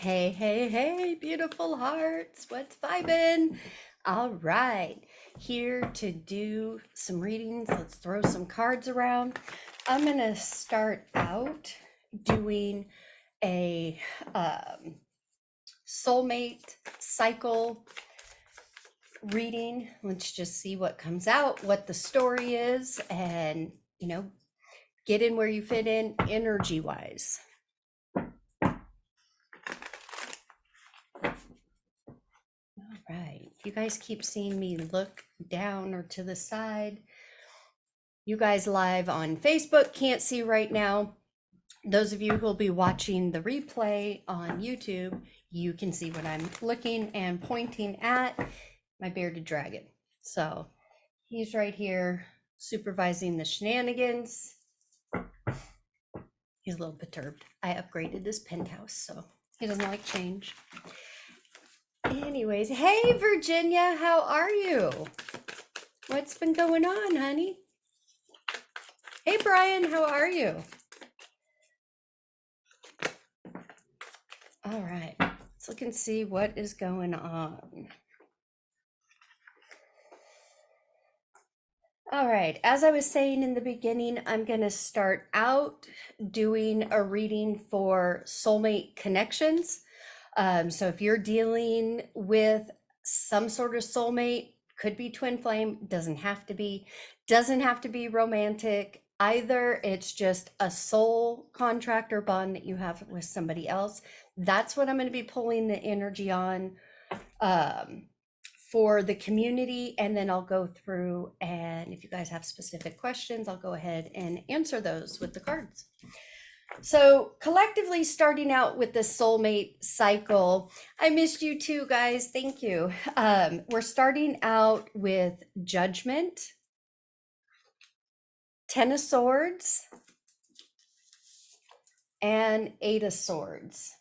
Hey, hey, hey, beautiful hearts. What's vibin'? All right, here to do some readings. Let's throw some cards around. I'm going to start out doing a soulmate cycle reading. Let's just see what comes out, what the story is, and, get in where you fit in energy wise. Right. If you guys keep seeing me look down or to the side, you guys live on Facebook can't see right now. Those of you who will be watching the replay on YouTube, you can see what I'm looking and pointing at, my bearded dragon. So he's right here supervising the shenanigans. He's a little perturbed. I upgraded this penthouse, so he doesn't like change. Anyways, hey Virginia, how are you? What's been going on, honey? Hey Brian, how are you? All right, let's look and see what is going on. All right, as I was saying in the beginning, I'm going to start out doing a reading for soulmate connections. So if you're dealing with some sort of soulmate, could be twin flame, doesn't have to be romantic either. It's just a soul contract or bond that you have with somebody else. That's what I'm going to be pulling the energy on for the community, and then I'll go through, and if you guys have specific questions, I'll go ahead and answer those with the cards. So collectively, starting out with the soulmate cycle, I missed you too, guys. Thank you. We're starting out with Judgment, Ten of Swords, and Eight of Swords.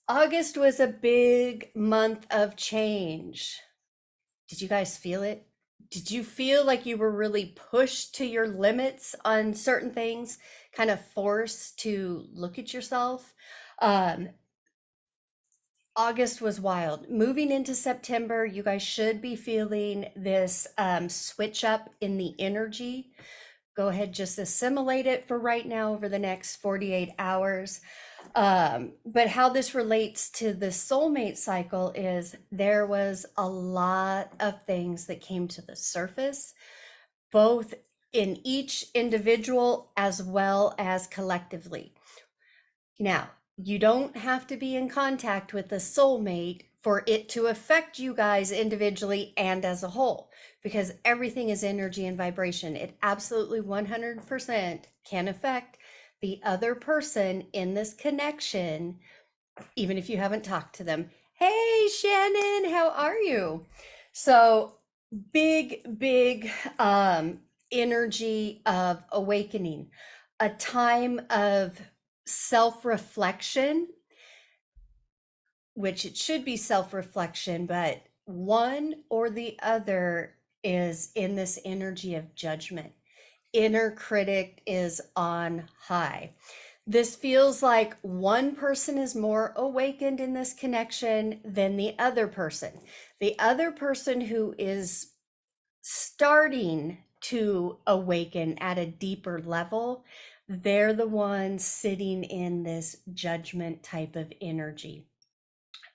August was a big month of change. Did you guys feel it? Did you feel like you were really pushed to your limits on certain things, kind of forced to look at yourself? August was wild. Moving into September, you guys should be feeling this switch up in the energy. Go ahead, just assimilate it for right now over the next 48 hours. But how this relates to the soulmate cycle is there was a lot of things that came to the surface, both in each individual as well as collectively. Now, you don't have to be in contact with the soulmate for it to affect you guys individually and as a whole, because everything is energy and vibration. It absolutely 100% can affect the other person in this connection, even if you haven't talked to them. Hey, Shannon, how are you? So big energy of awakening, a time of self-reflection, which it should be self-reflection, but one or the other is in this energy of judgment. Inner critic is on high. This feels like one person is more awakened in this connection than the other person. The other person who is starting to awaken at a deeper level, they're the ones sitting in this judgment type of energy.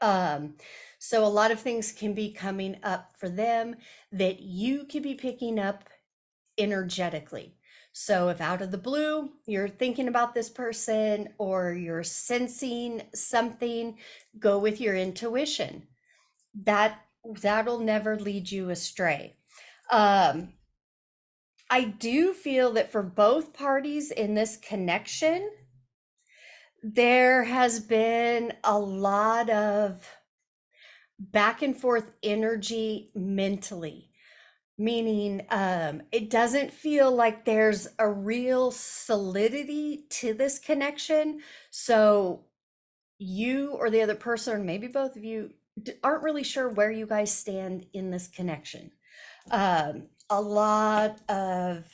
So a lot of things can be coming up for them that you could be picking up energetically. So if out of the blue, you're thinking about this person or you're sensing something, go with your intuition. That'll never lead you astray. I do feel that for both parties in this connection, there has been a lot of back and forth energy mentally, meaning it doesn't feel like there's a real solidity to this connection. So you or the other person, or maybe both of you, aren't really sure where you guys stand in this connection. A lot of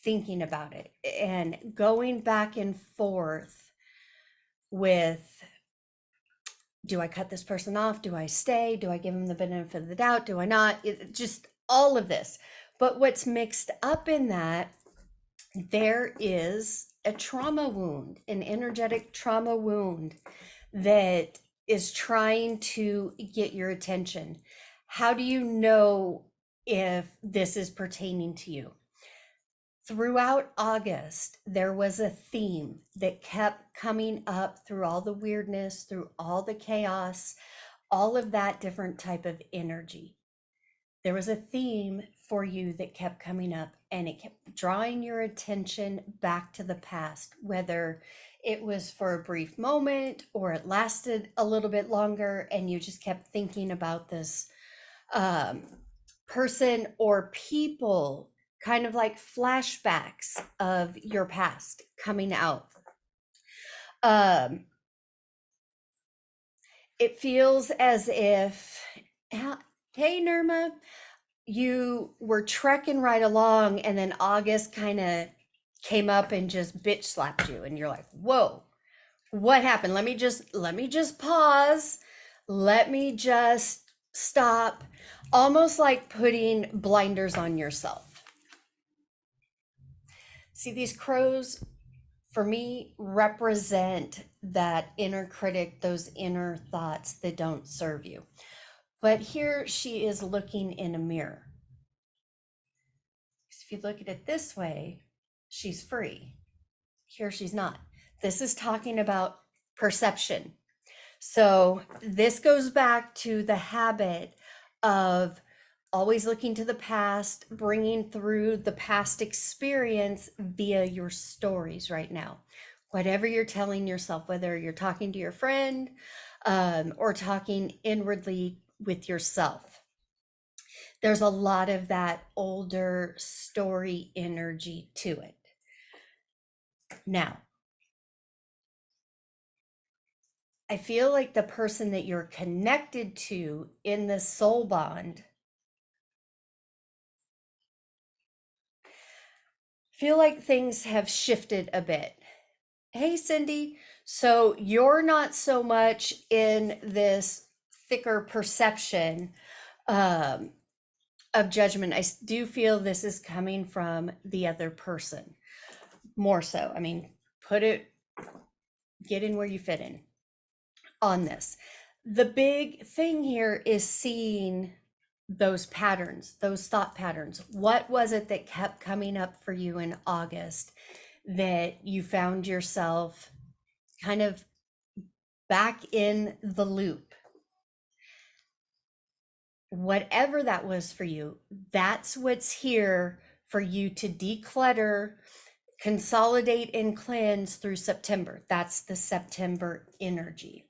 thinking about it and going back and forth with, do I cut this person off? Do I stay? Do I give them the benefit of the doubt? Do I not? Just all of this. But what's mixed up in that, there is a trauma wound, an energetic trauma wound that is trying to get your attention. How do you know if this is pertaining to you? Throughout August, there was a theme that kept coming up through all the weirdness, through all the chaos, all of that different type of energy. There was a theme for you that kept coming up, and it kept drawing your attention back to the past, whether it was for a brief moment or it lasted a little bit longer and you just kept thinking about this person or people, kind of like flashbacks of your past coming out. It feels as if, hey, Nirma, you were trekking right along, and then August kind of came up and just bitch slapped you, and you're like, whoa, what happened? Let me just pause. Let me just stop. Almost like putting blinders on yourself. See, these crows, for me, represent that inner critic, those inner thoughts that don't serve you. But here she is looking in a mirror. If you look at it this way, she's free. Here she's not. This is talking about perception. So this goes back to the habit of always looking to the past, bringing through the past experience via your stories right now. Whatever you're telling yourself, whether you're talking to your friend or talking inwardly with yourself. There's a lot of that older story energy to it. Now, I feel like the person that you're connected to in the soul bond, feel like things have shifted a bit. Hey, Cindy. So you're not so much in this thicker perception of judgment. I do feel this is coming from the other person more so. I mean, get in where you fit in on this. The big thing here is seeing those patterns, those thought patterns. What was it that kept coming up for you in August that you found yourself kind of back in the loop? Whatever that was for you, that's what's here for you to declutter, consolidate, and cleanse through September. That's the September energy.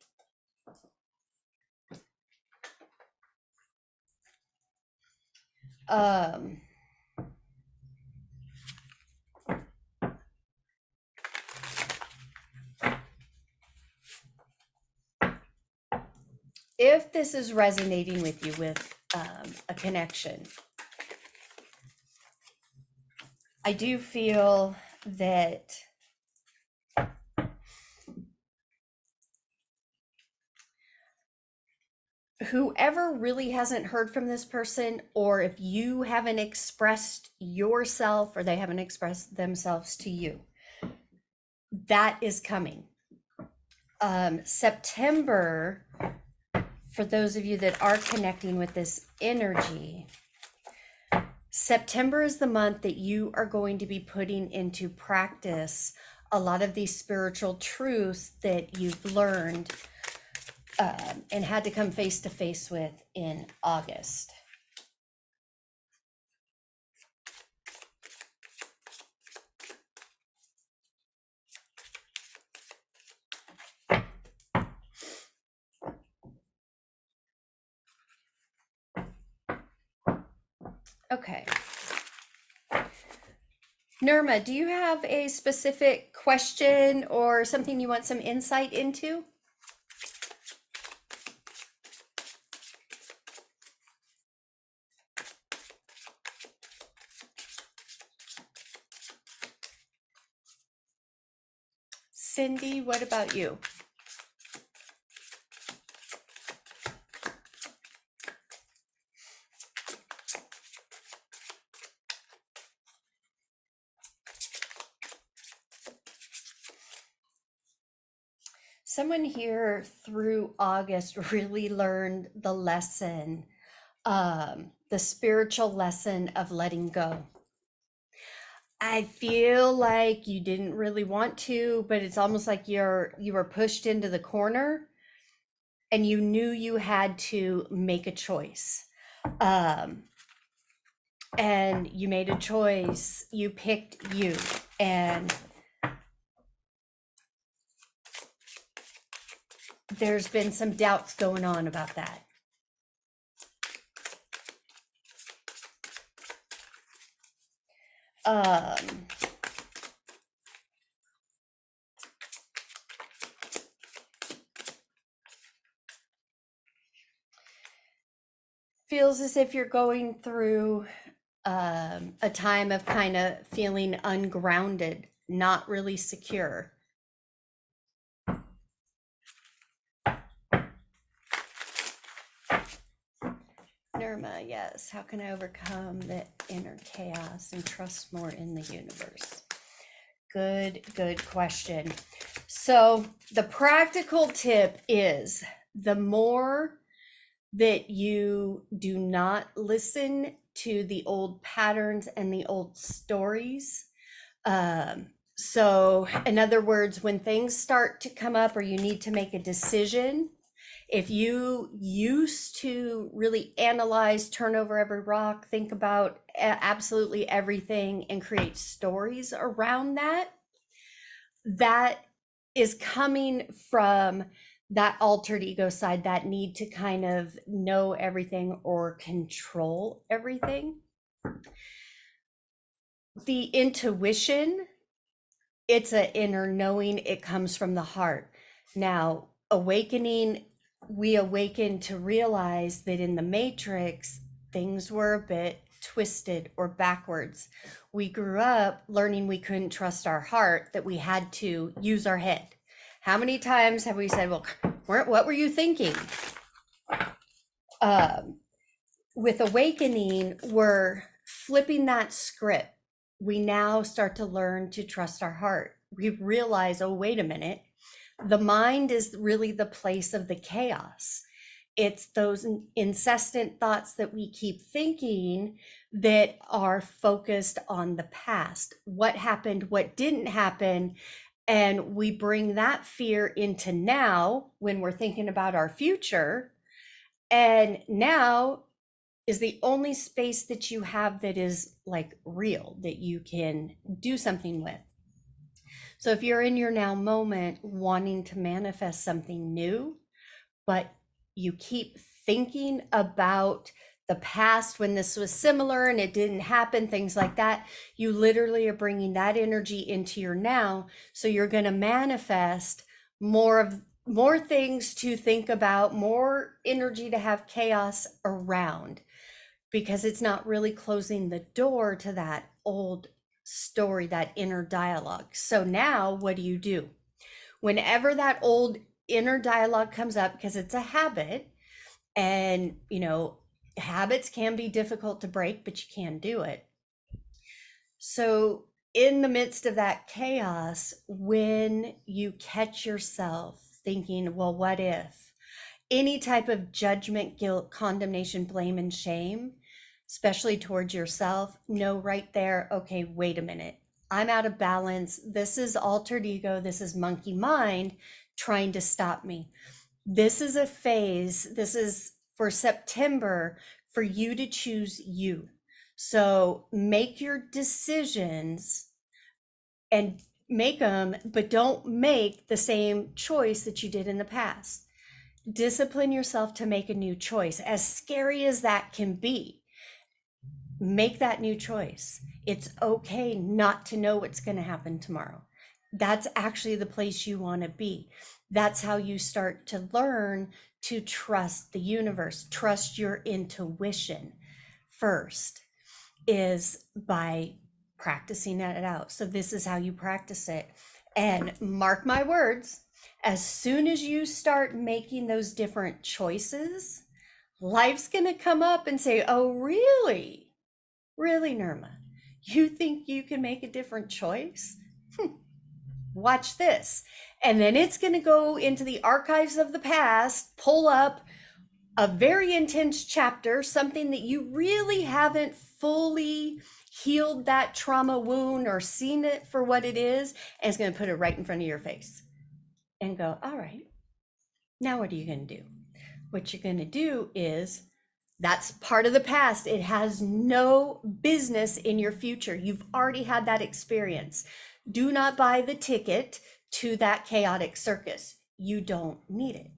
If this is resonating with you with a connection, I do feel that whoever really hasn't heard from this person, or if you haven't expressed yourself or they haven't expressed themselves to you, that is coming. September, for those of you that are connecting with this energy, September is the month that you are going to be putting into practice a lot of these spiritual truths that you've learned and had to come face to face with in August. Okay. Nirma, do you have a specific question or something you want some insight into? Cindy, what about you? Someone here through August really learned the lesson, the spiritual lesson of letting go. I feel like you didn't really want to, but it's almost like you were pushed into the corner and you knew you had to make a choice. Um, and you made a choice. You picked you, and there's been some doubts going on about that. Feels as if you're going through a time of kind of feeling ungrounded, not really secure. Nirma, yes. How can I overcome the inner chaos and trust more in the universe? Good question. So the practical tip is the more that you do not listen to the old patterns and the old stories. So in other words, when things start to come up or you need to make a decision, if you used to really analyze, turn over every rock, think about absolutely everything and create stories around that, that is coming from that altered ego side, that need to kind of know everything or control everything. The intuition, it's an inner knowing, it comes from the heart. Now, awakening, we awaken to realize that in the matrix, things were a bit twisted or backwards. We grew up learning we couldn't trust our heart, that we had to use our head. How many times have we said, well, what were you thinking? With awakening, we're flipping that script. We now start to learn to trust our heart. We realize, oh, wait a minute. The mind is really the place of the chaos. It's those incessant thoughts that we keep thinking that are focused on the past. What happened, what didn't happen. And we bring that fear into now when we're thinking about our future. And now is the only space that you have that is like real, that you can do something with. So if you're in your now moment wanting to manifest something new, but you keep thinking about the past when this was similar and it didn't happen, things like that, you literally are bringing that energy into your now. So you're going to manifest more things to think about, more energy to have chaos around, because it's not really closing the door to that old story, that inner dialogue. So now what do? Whenever that old inner dialogue comes up, because it's a habit, and habits can be difficult to break, but you can do it. So in the midst of that chaos, when you catch yourself thinking, well, what if? Any type of judgment, guilt, condemnation, blame, and shame, especially towards yourself, know right there, okay, wait a minute. I'm out of balance. This is altered ego. This is monkey mind trying to stop me. This is a phase. This is for September for you to choose you. So make your decisions and make them, but don't make the same choice that you did in the past. Discipline yourself to make a new choice, as scary as that can be. Make that new choice. It's okay not to know what's going to happen tomorrow. That's actually the place you want to be. That's how you start to learn to trust the universe, trust your intuition first, is by practicing it out. So this is how you practice it. And mark my words, as soon as you start making those different choices, life's going to come up and say, oh, really? Really, Nirma? You think you can make a different choice? Watch this. And then it's going to go into the archives of the past, pull up a very intense chapter, something that you really haven't fully healed that trauma wound or seen it for what it is, and it's going to put it right in front of your face and go, all right, now what are you going to do? What you're going to do is, that's part of the past. It has no business in your future. You've already had that experience. Do not buy the ticket to that chaotic circus. You don't need it.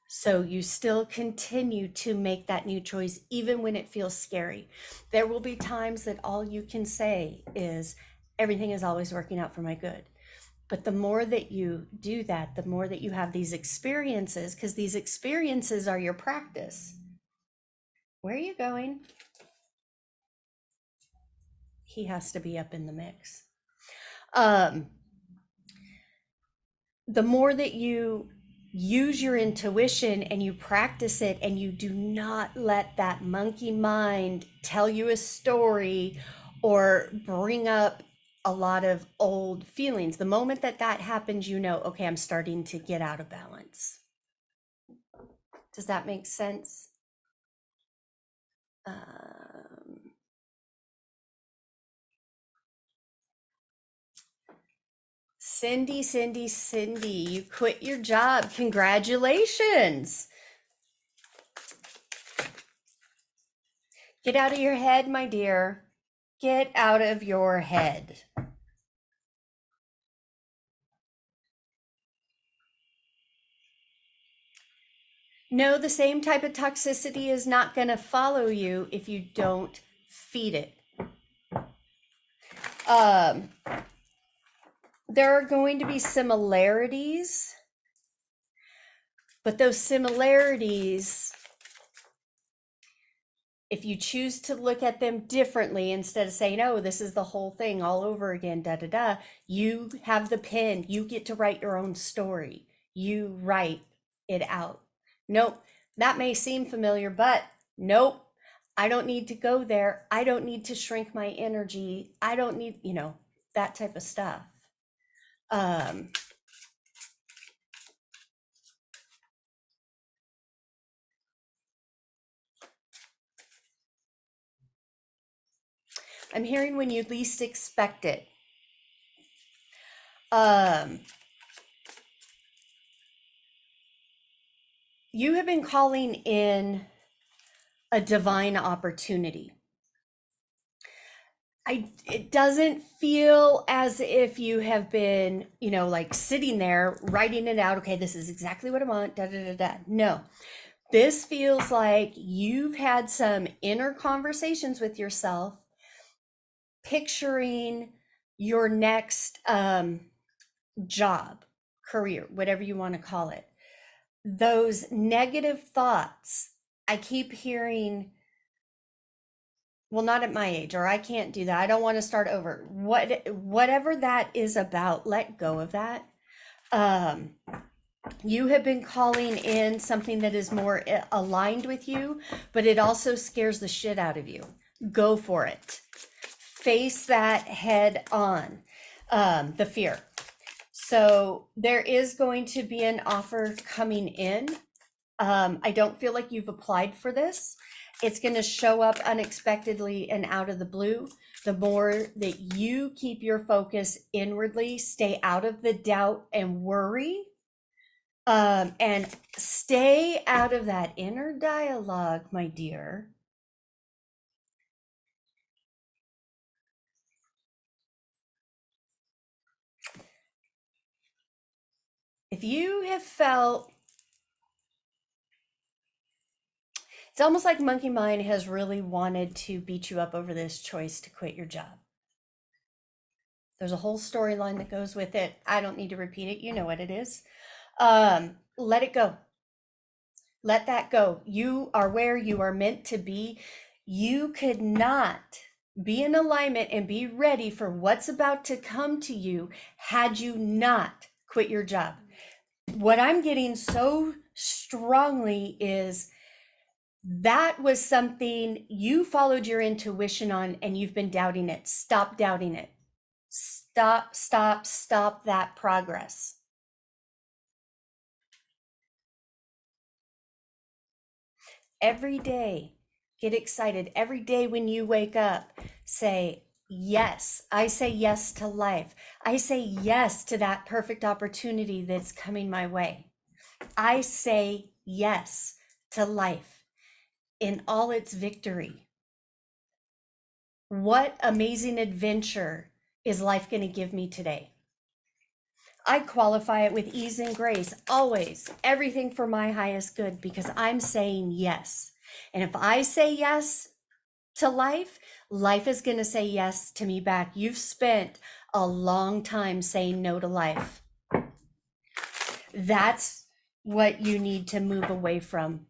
So you still continue to make that new choice, even when it feels scary. There will be times that all you can say is, everything is always working out for my good. But the more that you do that, the more that you have these experiences, because these experiences are your practice. Where are you going? He has to be up in the mix. The more that you use your intuition and you practice it, and you do not let that monkey mind tell you a story or bring up a lot of old feelings, the moment that that happens, you know, okay, I'm starting to get out of balance. Does that make sense? Cindy, you quit your job. Congratulations. Get out of your head, my dear. Get out of your head. No, the same type of toxicity is not going to follow you if you don't feed it. There are going to be similarities, but those similarities, if you choose to look at them differently, instead of saying, oh, this is the whole thing all over again, you have the pen, you get to write your own story. You write it out. Nope, that may seem familiar, but nope, I don't need to go there. I don't need to shrink my energy. I don't need, that type of stuff. I'm hearing when you least expect it. You have been calling in a divine opportunity. It doesn't feel as if you have been, like sitting there writing it out. Okay, this is exactly what I want. No, this feels like you've had some inner conversations with yourself, picturing your next job, career, whatever you want to call it. Those negative thoughts, I keep hearing, well, not at my age, or I can't do that. I don't want to start over. Whatever that is about, let go of that. You have been calling in something that is more aligned with you, but it also scares the shit out of you. Go for it. Face that head on, the fear. So there is going to be an offer coming in. I don't feel like you've applied for this. It's going to show up unexpectedly and out of the blue. The more that you keep your focus inwardly, stay out of the doubt and worry, and stay out of that inner dialogue, my dear. If you have felt, it's almost like Monkey Mind has really wanted to beat you up over this choice to quit your job. There's a whole storyline that goes with it. I don't need to repeat it. You know what it is. Let it go. Let that go. You are where you are meant to be. You could not be in alignment and be ready for what's about to come to you had you not quit your job. What I'm getting so strongly is that was something you followed your intuition on, and you've been doubting it. Stop doubting it. stop, stop, stop that progress. Every day, get excited. Every day when you wake up, say, yes. I say yes to life. I say yes to that perfect opportunity that's coming my way. I say yes to life in all its victory. What amazing adventure is life going to give me today? I qualify it with ease and grace, always, everything for my highest good, because I'm saying yes. And if I say yes to life, life is going to say yes to me back. You've spent a long time saying no to life. That's what you need to move away from.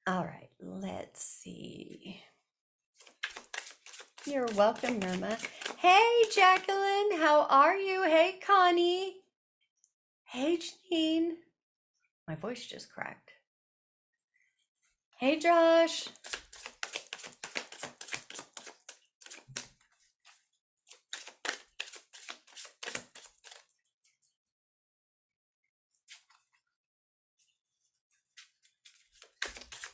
All right, let's see. You're welcome, Norma. Hey, Jacqueline, how are you? Hey, Connie. Hey, Janine. My voice just cracked. Hey, Josh.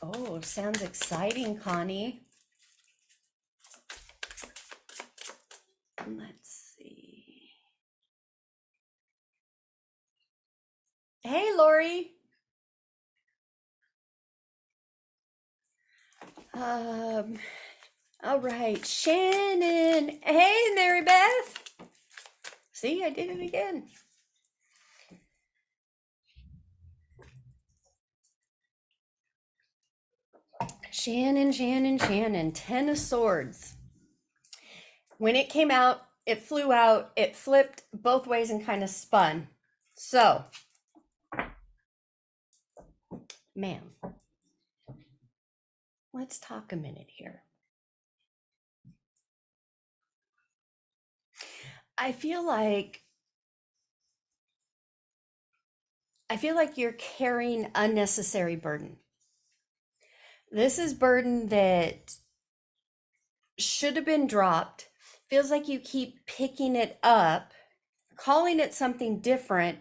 Oh, sounds exciting, Connie. Let's see. Hey, Lori. All right, Shannon. Hey, Mary Beth. See, I did it again. Shannon, Shannon, Shannon. 10 of Swords. When it came out, it flew out, it flipped both ways and kind of spun. So, ma'am, let's talk a minute here. I feel like you're carrying unnecessary burden. This is burden that should have been dropped. Feels like you keep picking it up, calling it something different,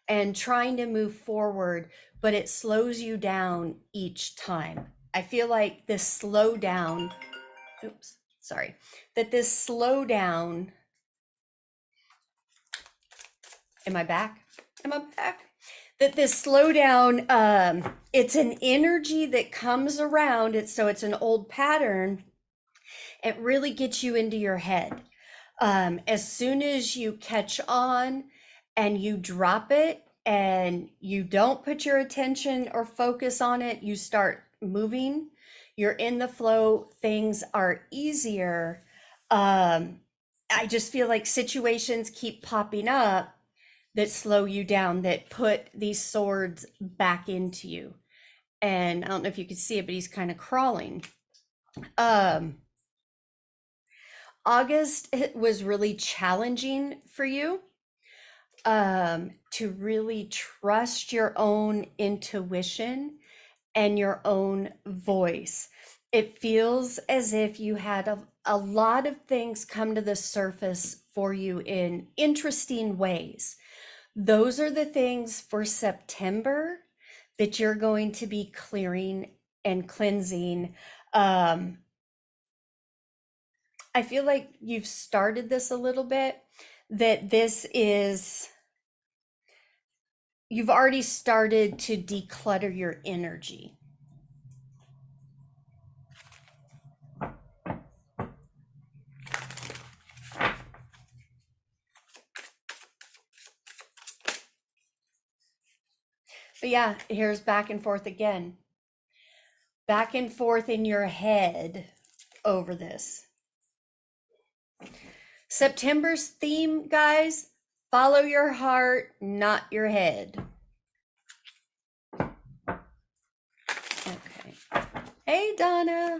and trying to move forward, but it slows you down each time. I feel like this slowdown, that this slowdown, am I back? Am I back? That this slowdown, it's an energy that comes around. It's an old pattern. It really gets you into your head. As soon as you catch on and you drop it and you don't put your attention or focus on it, you start moving, you're in the flow, things are easier. I just feel like situations keep popping up that slow you down, that put these swords back into you. And I don't know if you can see it, but he's kind of crawling. August was really challenging for you, to really trust your own intuition and your own voice. It feels as if you had a lot of things come to the surface for you in interesting ways. Those are the things for September that you're going to be clearing and cleansing. I feel like you've started this a little bit, that you've already started to declutter your energy. But yeah, here's back and forth again. Back and forth in your head over this. September's theme, guys, follow your heart, not your head. Okay. Hey, Donna.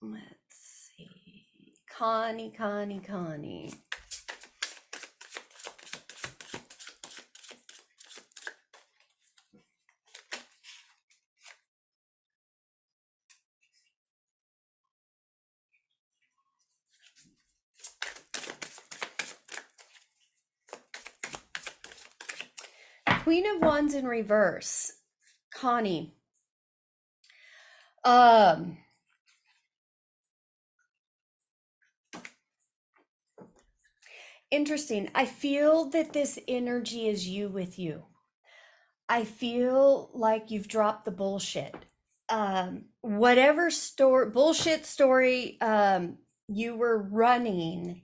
Let's see. Connie, Connie, Connie. Queen of Wands in reverse. Connie. Interesting. I feel that this energy is you with you. I feel like you've dropped the bullshit. Whatever bullshit story you were running,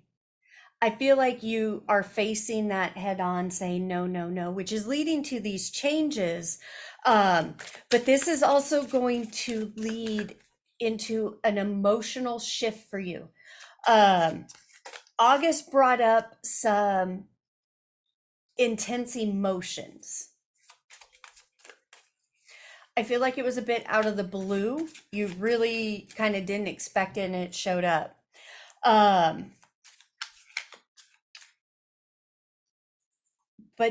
I feel like you are facing that head on, saying no, no, no, which is leading to these changes. But this is also going to lead into an emotional shift for you. August brought up some intense emotions. I feel like it was a bit out of the blue. You really kind of didn't expect it and it showed up. But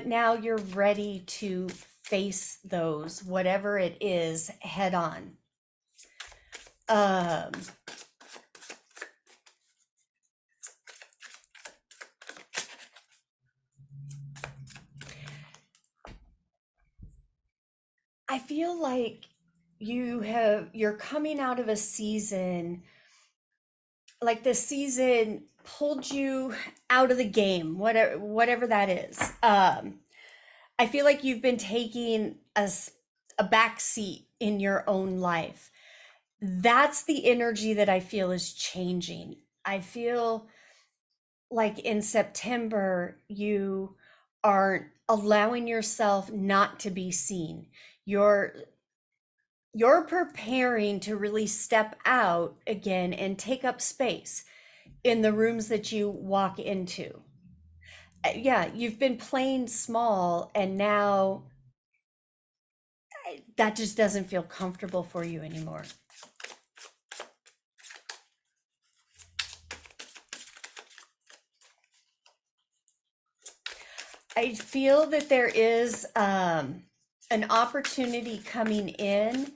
now you're ready to face those, whatever it is, head on. I feel like you're coming out of a season, like the season pulled you out of the game, whatever that is. I feel like you've been taking a back seat in your own life. That's the energy that I feel is changing. I feel like in September, you are allowing yourself not to be seen. You're preparing to really step out again and take up space in the rooms that you walk into. Yeah, you've been playing small and now that just doesn't feel comfortable for you anymore. I feel that there is an opportunity coming in,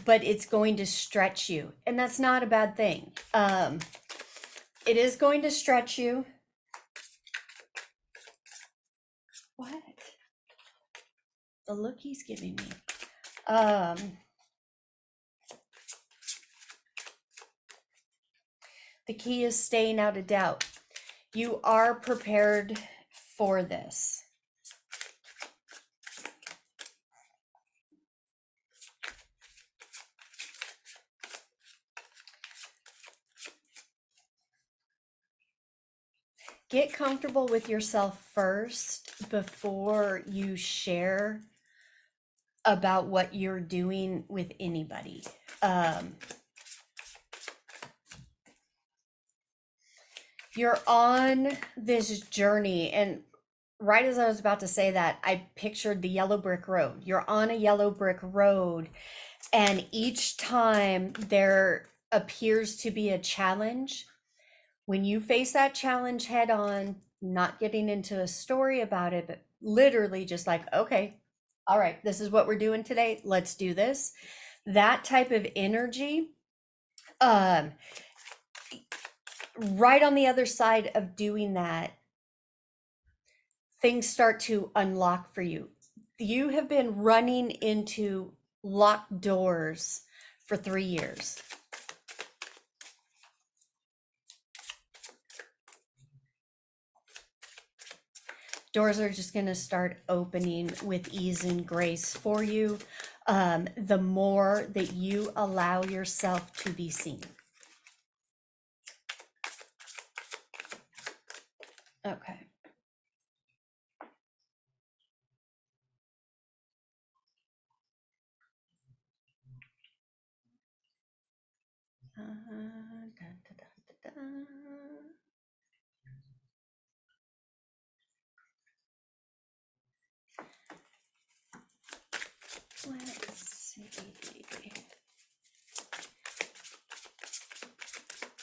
but it's going to stretch you. And that's not a bad thing. It is going to stretch you. What? The look he's giving me. The key is staying out of doubt. You are prepared for this. Get comfortable with yourself first before you share about what you're doing with anybody. You're on this journey, and right as I was about to say that, I pictured the yellow brick road. You're on a yellow brick road, and each time there appears to be a challenge, when you face that challenge head on, not getting into a story about it, but literally just like, okay, all right, this is what we're doing today. Let's do this. That type of energy, right on the other side of doing that, things start to unlock for you. You have been running into locked doors for 3 years. Doors are just going to start opening with ease and grace for you, the more that you allow yourself to be seen. Okay. Da, da, da, da. Let's see.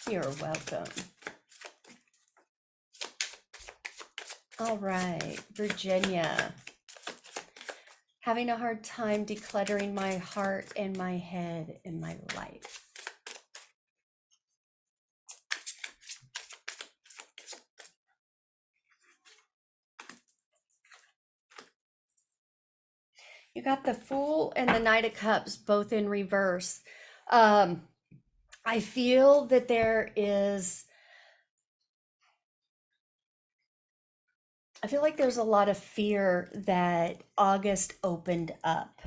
You're welcome. All right, Virginia. Having a hard time decluttering my heart and my head and my life. You got the Fool and the Knight of Cups both in reverse. I feel that I feel like there's a lot of fear that August opened up.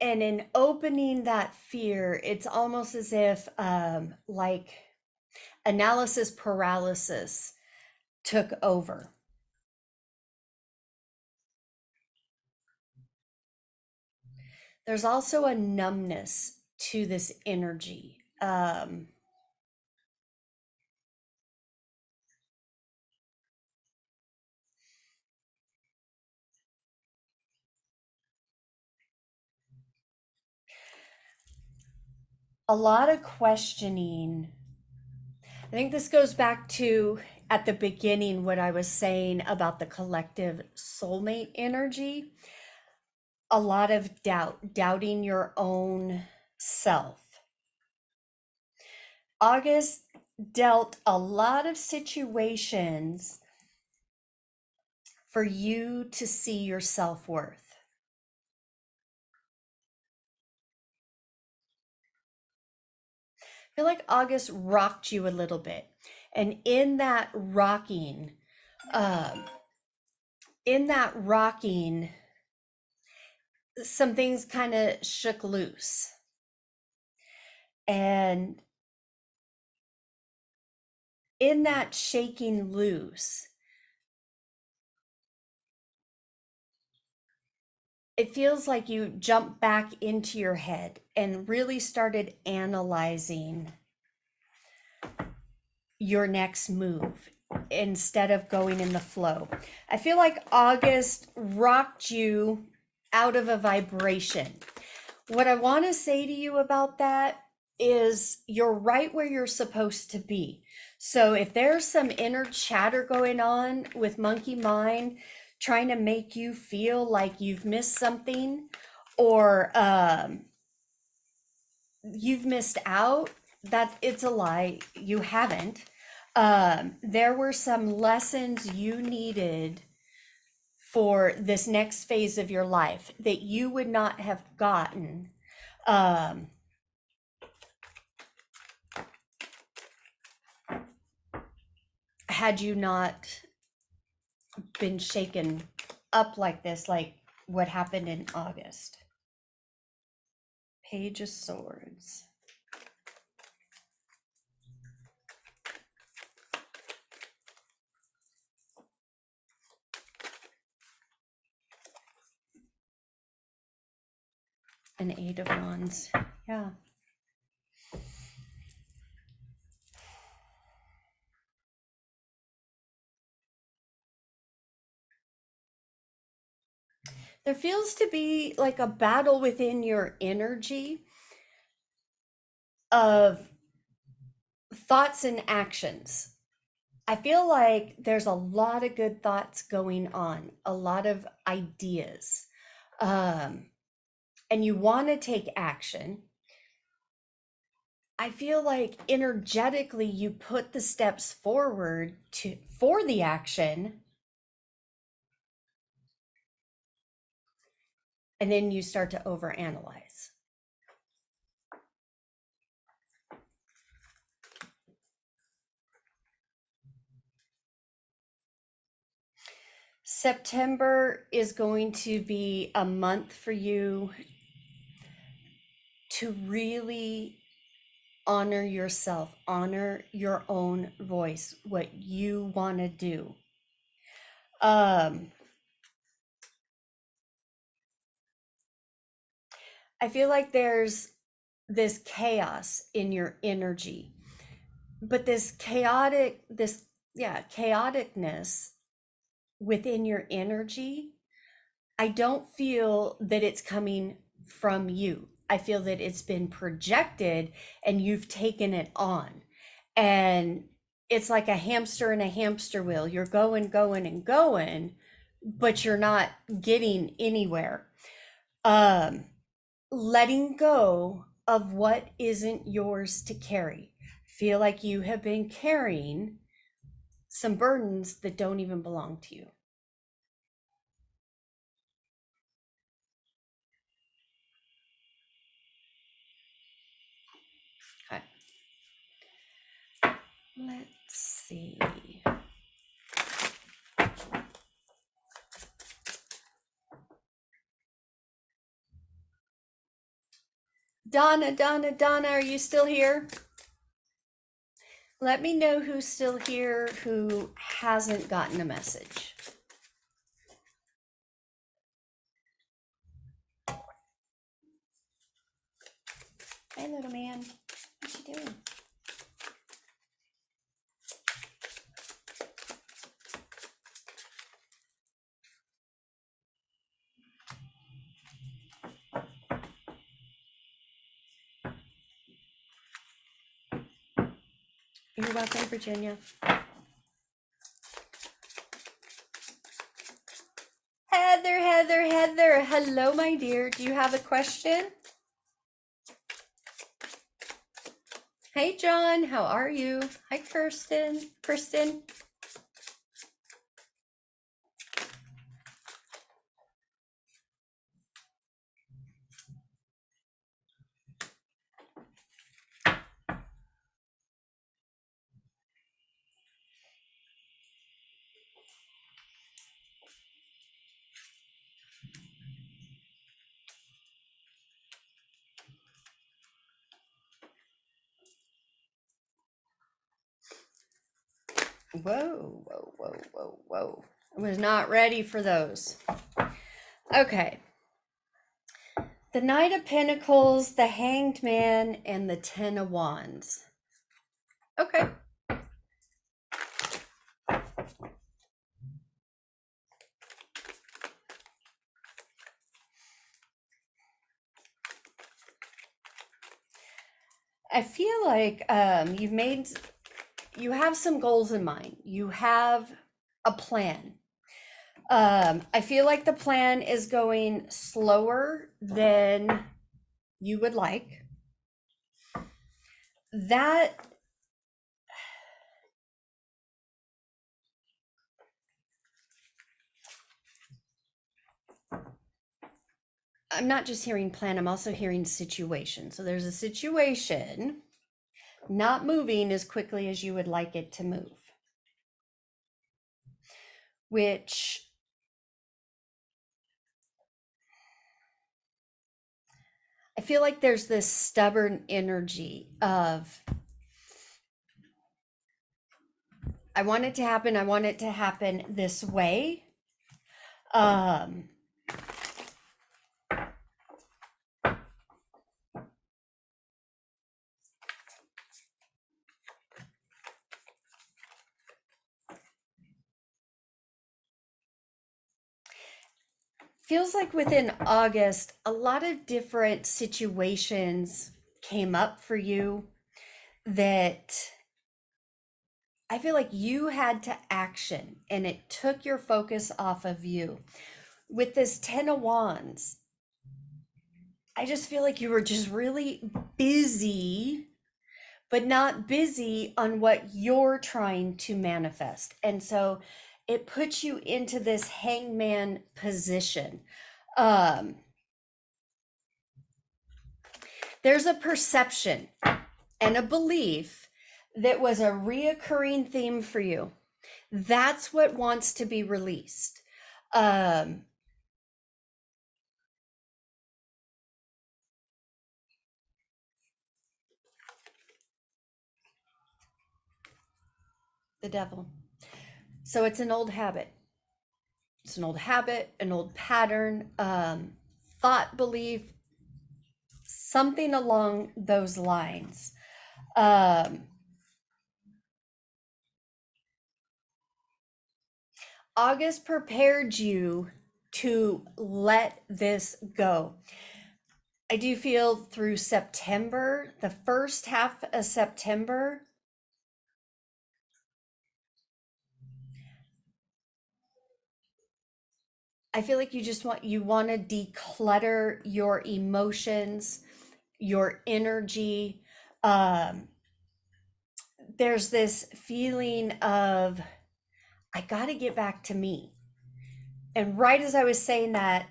And in opening that fear, it's almost as if like analysis paralysis took over. There's also a numbness to this energy. A lot of questioning. I think this goes back to at the beginning what I was saying about the collective soulmate energy. A lot of doubt, doubting your own self. August dealt a lot of situations for you to see your self-worth. I feel like August rocked you a little bit. And um, in that rocking, some things kind of shook loose. And in that shaking loose, it feels like you jumped back into your head and really started analyzing your next move instead of going in the flow. I feel like August rocked you out of a vibration. What I want to say to you about that is you're right where you're supposed to be. So if there's some inner chatter going on with Monkey Mind trying to make you feel like you've missed something or you've missed out, that it's a lie. You haven't. There were some lessons you needed for this next phase of your life that you would not have gotten um, had you not been shaken up like this, like what happened in August. Page of Swords. An Eight of Wands. Yeah. There feels to be like a battle within your energy of thoughts and actions. I feel like there's a lot of good thoughts going on, a lot of ideas. Um, and you want to take action. I feel like energetically you put the steps forward for the action, and then you start to overanalyze. September is going to be a month for you to really honor yourself, honor your own voice, what you want to do. I feel like there's this chaos in your energy, but chaoticness within your energy, I don't feel that it's coming from you. I feel that it's been projected and you've taken it on. And it's like a hamster in a hamster wheel. You're going, going, and going, but you're not getting anywhere. Um, Letting go of what isn't yours to carry. Feel like you have been carrying some burdens that don't even belong to you. Okay. Let's see. Donna, are you still here? Let me know who's still here who hasn't gotten a message. Hey, little man, what you doing? You're welcome, Virginia. Heather. Hello, my dear. Do you have a question? Hey, John. How are you? Hi, Kirsten. Whoa. I was not ready for those. Okay. The Knight of Pentacles, the Hanged Man, and the Ten of Wands. Okay. I feel like you have some goals in mind. You have a plan. I feel like the plan is going slower than you would like. That I'm not just hearing plan, I'm also hearing situation. So there's a situation not moving as quickly as you would like it to move, which I feel like there's this stubborn energy of I want it to happen this way. Feels like within August, a lot of different situations came up for you that I feel like you had to action and it took your focus off of you. With this Ten of Wands, I just feel like you were just really busy, but not busy on what you're trying to manifest. And so it puts you into this hangman position. Um, there's a perception and a belief that was a reoccurring theme for you. That's what wants to be released. Um, the devil. So it's an old habit. It's an old habit, an old pattern, thought, belief, something along those lines. August prepared you to let this go. I do feel through September, the first half of September, I feel like you want to declutter your emotions, your energy. Um, there's this feeling of I got to get back to me. And right as I was saying that,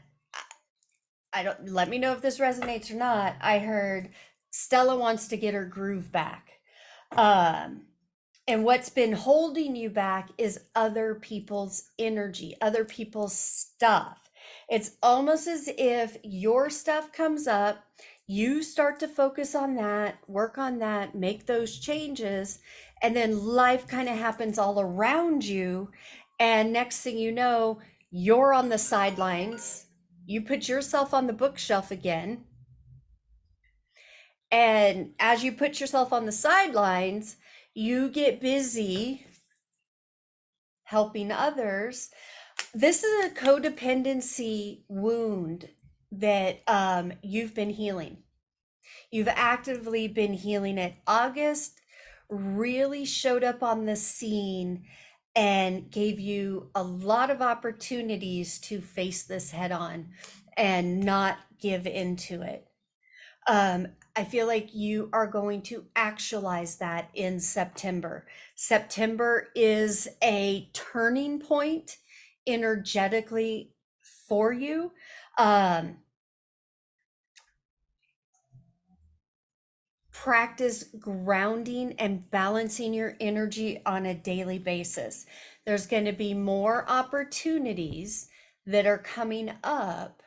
I don't let me know if this resonates or not. I heard Stella wants to get her groove back. Um, and what's been holding you back is other people's energy, other people's stuff. It's almost as if your stuff comes up, you start to focus on that, work on that, make those changes, and then life kind of happens all around you. And next thing you know, you're on the sidelines. You put yourself on the bookshelf again. And as you put yourself on the sidelines, you get busy helping others. This is a codependency wound that you've been healing. You've actively been healing it. August really showed up on the scene and gave you a lot of opportunities to face this head on and not give into it. I feel like you are going to actualize that in September. September is a turning point energetically for you. Um, Practice grounding and balancing your energy on a daily basis. There's going to be more opportunities that are coming up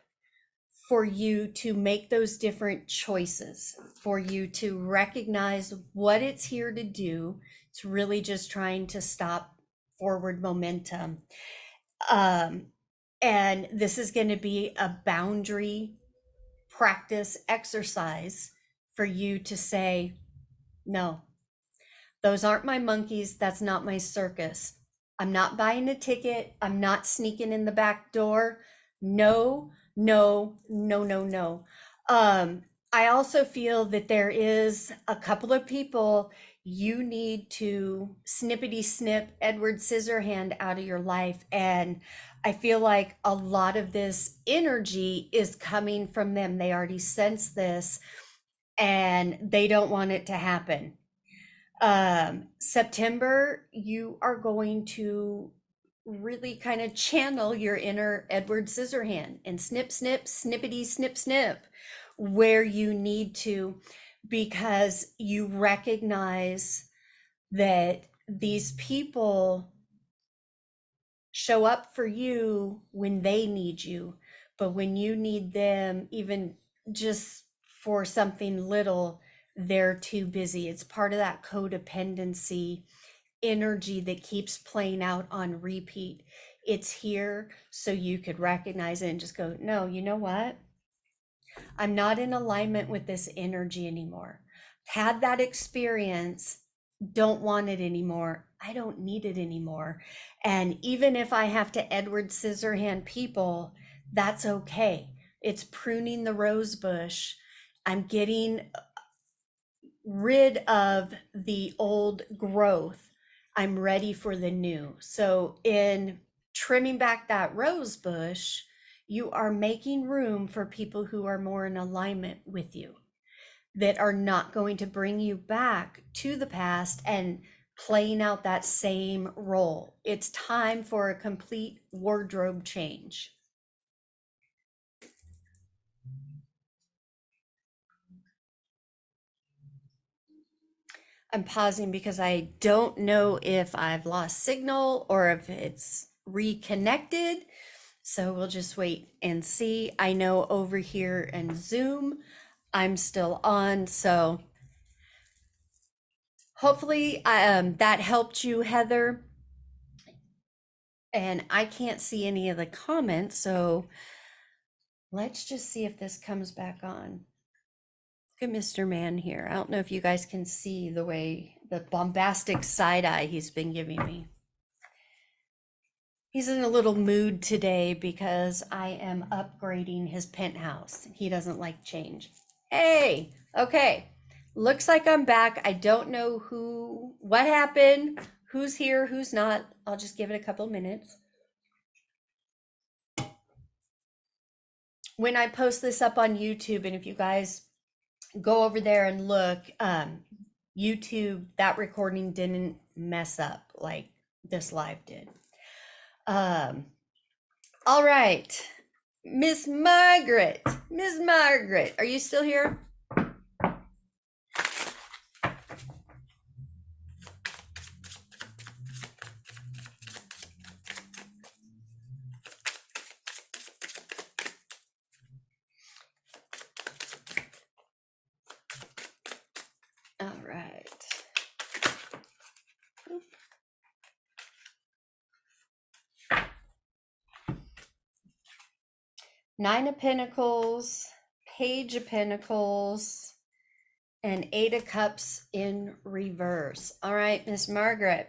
for you to make those different choices, for you to recognize what it's here to do. It's really just trying to stop forward momentum. Um, and this is going to be a boundary practice exercise for you to say, no, those aren't my monkeys. That's not my circus. I'm not buying a ticket. I'm not sneaking in the back door. No, no, no, no, no. I also feel that there is a couple of people you need to snippety snip Edward Scissorhand out of your life. And I feel like a lot of this energy is coming from them. They already sense this and they don't want it to happen. September, you are going to really kind of channel your inner Edward Scissorhand and snip, snip, snippety, snip, snip where you need to, because you recognize that these people show up for you when they need you, but when you need them, even just for something little, they're too busy. It's part of that codependency energy that keeps playing out on repeat. It's here so you could recognize it and just go, no, you know what? I'm not in alignment with this energy anymore. Had that experience, don't want it anymore. I don't need it anymore. And even if I have to Edward Scissorhand people, that's okay. It's pruning the rose bush. I'm getting rid of the old growth. I'm ready for the new. So, in trimming back that rose bush, you are making room for people who are more in alignment with you, that are not going to bring you back to the past and playing out that same role. It's time for a complete wardrobe change. I'm pausing because I don't know if I've lost signal or if it's reconnected. So we'll just wait and see. I know over here in Zoom, I'm still on. So hopefully that helped you, Heather. And I can't see any of the comments. So let's just see if this comes back on. Look at Mr. Man here. I don't know if you guys can see the way the bombastic side eye he's been giving me. He's in a little mood today because I am upgrading his penthouse. He doesn't like change. Hey, okay. Looks like I'm back. I don't know what happened, who's here, who's not. I'll just give it a couple minutes. When I post this up on YouTube, and if you guys go over there and look, YouTube, that recording didn't mess up like this live did. All right, Miss Margaret, are you still here? All right. 9 of Pentacles, Page of Pentacles, and 8 of Cups in reverse. All right, Miss Margaret.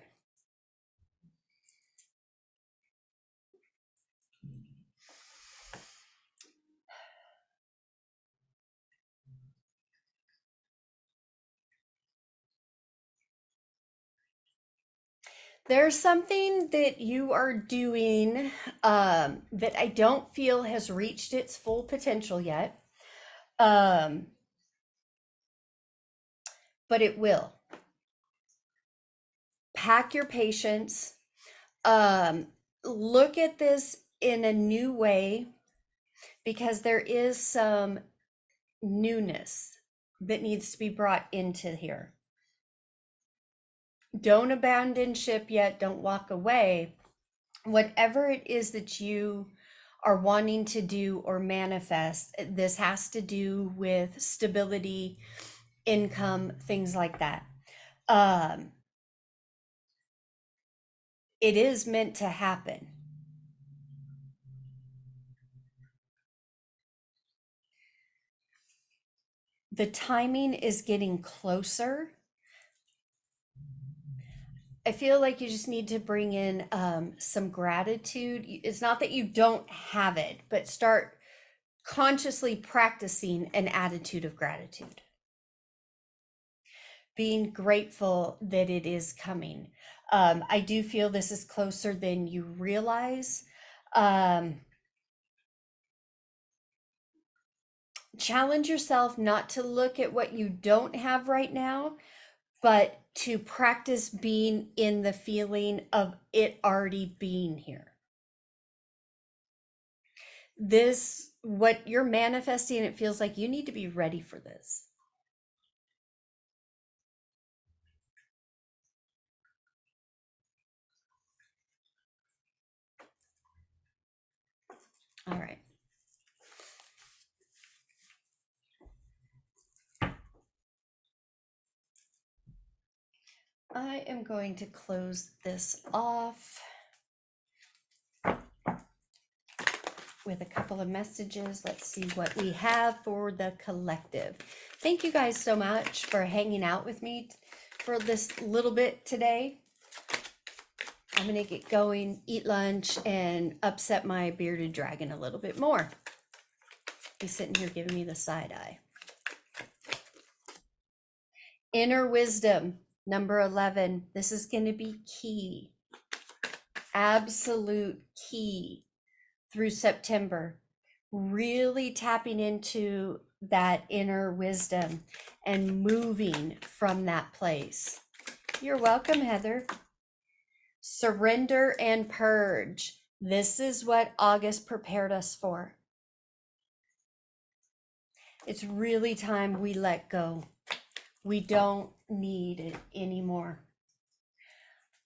There's something that you are doing that I don't feel has reached its full potential yet, but it will. Pack your patience. Look at this in a new way, because there is some newness that needs to be brought into here. Don't abandon ship yet. Don't walk away. Whatever it is that you are wanting to do or manifest, this has to do with stability, income, things like that. It is meant to happen. The timing is getting closer. I feel like you just need to bring in some gratitude. It's not that you don't have it, but start consciously practicing an attitude of gratitude. Being grateful that it is coming. I do feel this is closer than you realize. Challenge yourself not to look at what you don't have right now, but to practice being in the feeling of it already being here. This, what you're manifesting, it feels like you need to be ready for this. All right. I am going to close this off with a couple of messages. Let's see what we have for the collective. Thank you guys so much for hanging out with me for this little bit today. I'm going to get going, eat lunch, and upset my bearded dragon a little bit more. He's sitting here giving me the side eye. Inner wisdom, number 11. This is going to be key. Absolute key through September. Really tapping into that inner wisdom and moving from that place. You're welcome, Heather. Surrender and purge. This is what August prepared us for. It's really time we let go. We don't need it anymore.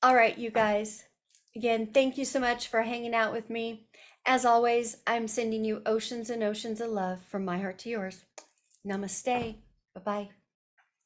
All right, you guys. Again, thank you so much for hanging out with me. As always, I'm sending you oceans and oceans of love from my heart to yours. Namaste. Bye-bye.